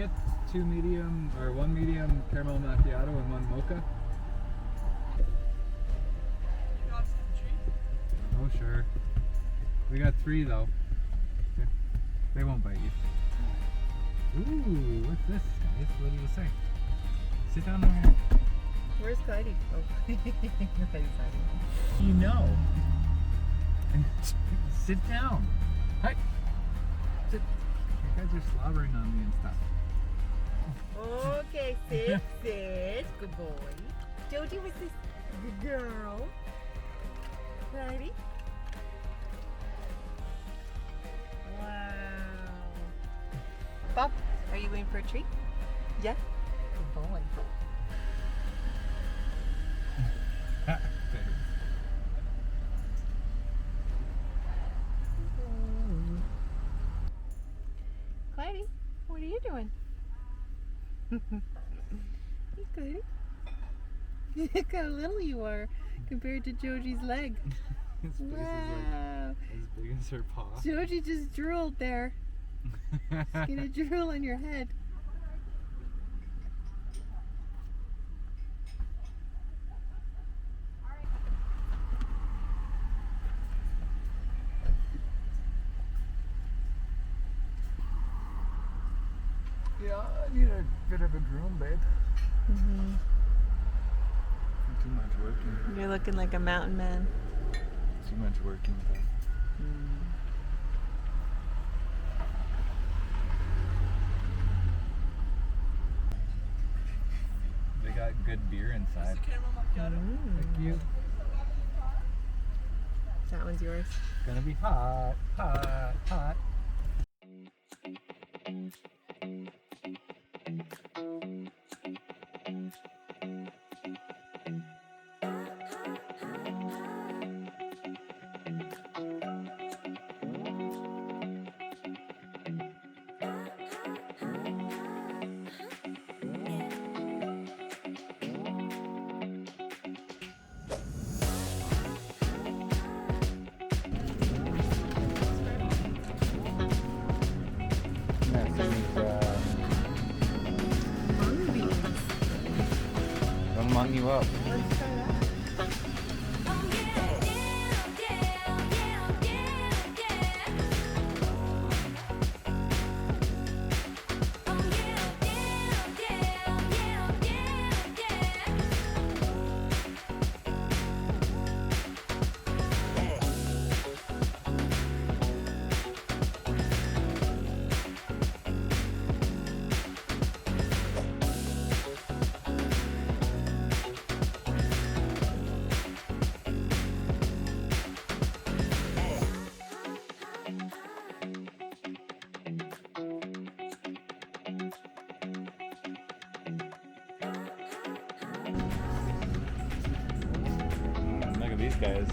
get 2 medium or 1 medium caramel macchiato and 1 mocha? You want some treat? Oh sure. We got 3 though. Okay. They won't bite you. Ooh, what's this, guys? What do you say? Sit down over here. Where's Clyde? Oh, You know. Sit down. Hi. Sit. You guys are slobbering on me and stuff. okay, sit. Good boy. Joji, what's this? Good girl. Clyde? Wow. Bob, are you going for a treat? Yeah? Good boy. Clyde, what are you doing? Hey, Clyde. Look how little you are compared to Joji's leg. His face Wow. is like as big as her paw. Joji just drooled there. She's gonna drool on your head. Yeah, I need a bit of a groom, babe. Mm-hmm. Too much working. You're looking like a mountain man. Too much working, though. They got good beer inside. Thank you. That one's yours. It's gonna be hot, hot, hot. Don't mung you up. Let's try that. Look at these guys.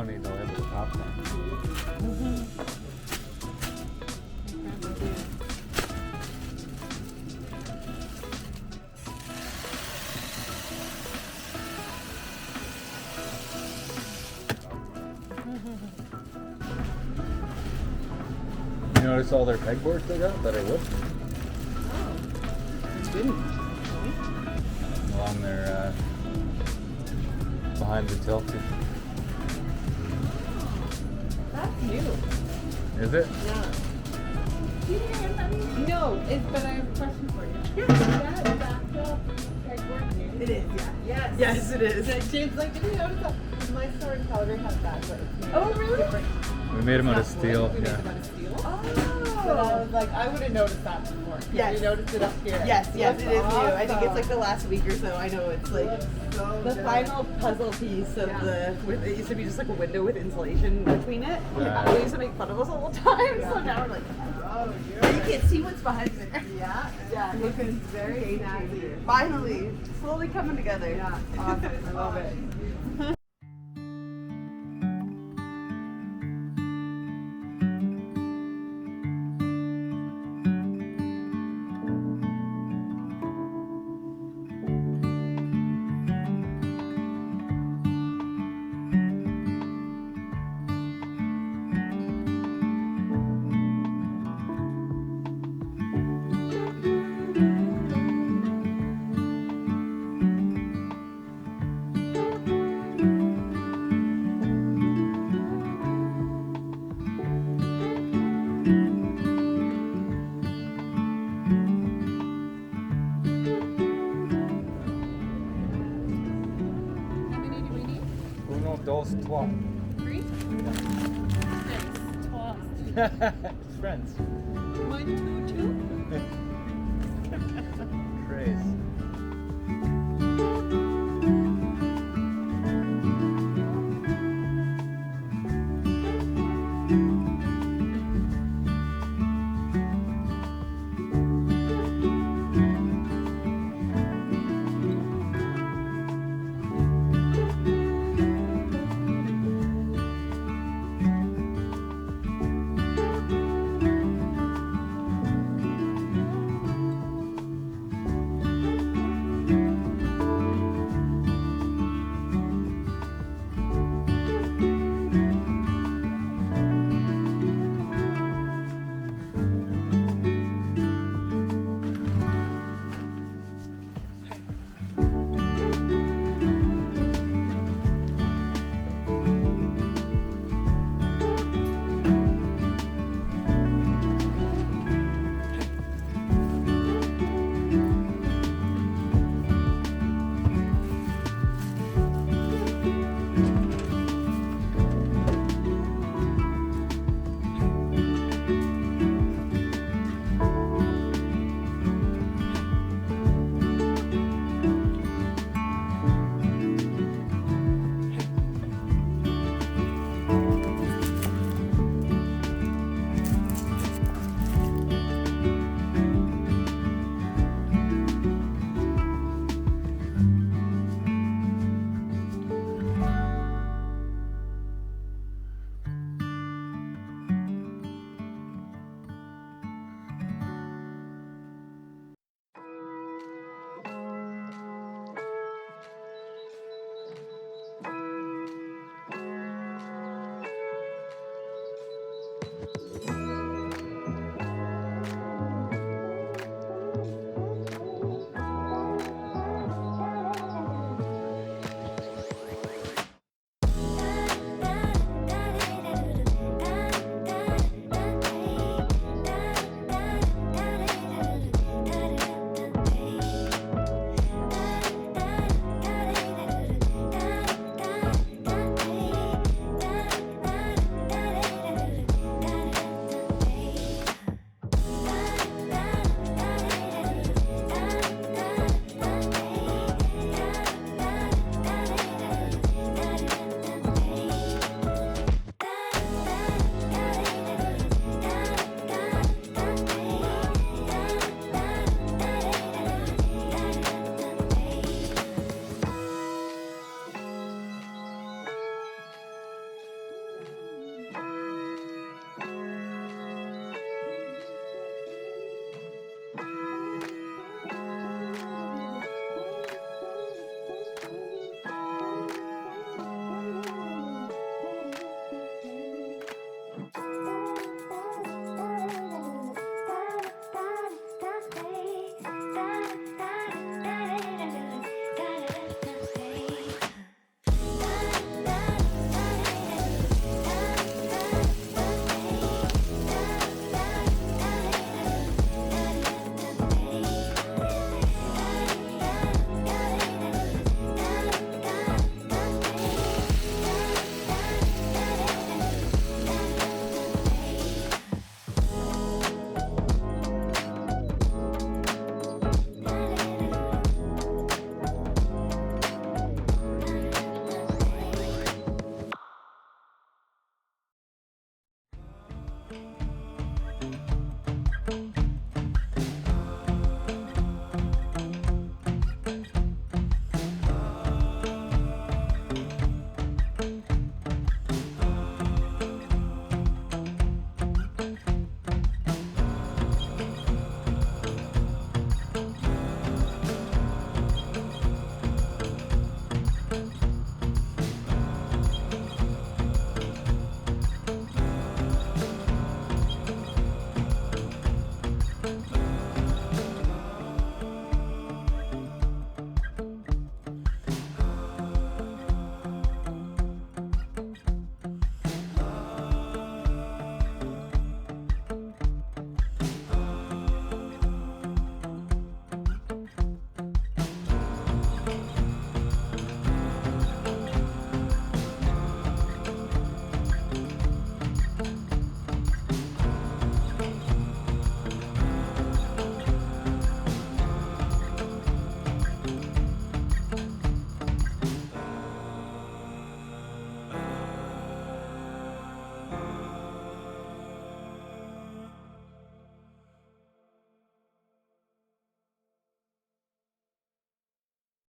don't need the lid with the popcorn. You notice all their pegboards they got that are wood? Along their behind the tilt. That's new. Is it? Yeah. No, but I have a question for you. Is that backup pegboard new? It is, yeah. Yes. Yes, it is. James like, did you notice that my store in Calgary has that, but it's made different. We made them out of steel. We made them out of steel. Oh. But I was like, I would have noticed that before. Yes. You noticed it up here. Yes, it is new. I think it's like the last week or so. I know it's like the final puzzle piece of it used to be just like a window with insulation between it. They used to make fun of us all the time. So now we're like, oh, you can't see what's behind there. Yeah. Yeah. Looking very nasty. Finally, slowly coming together. Yeah. Awesome. I love it. Dos, trois. 3? Friends. 1, 2, 2? Trace.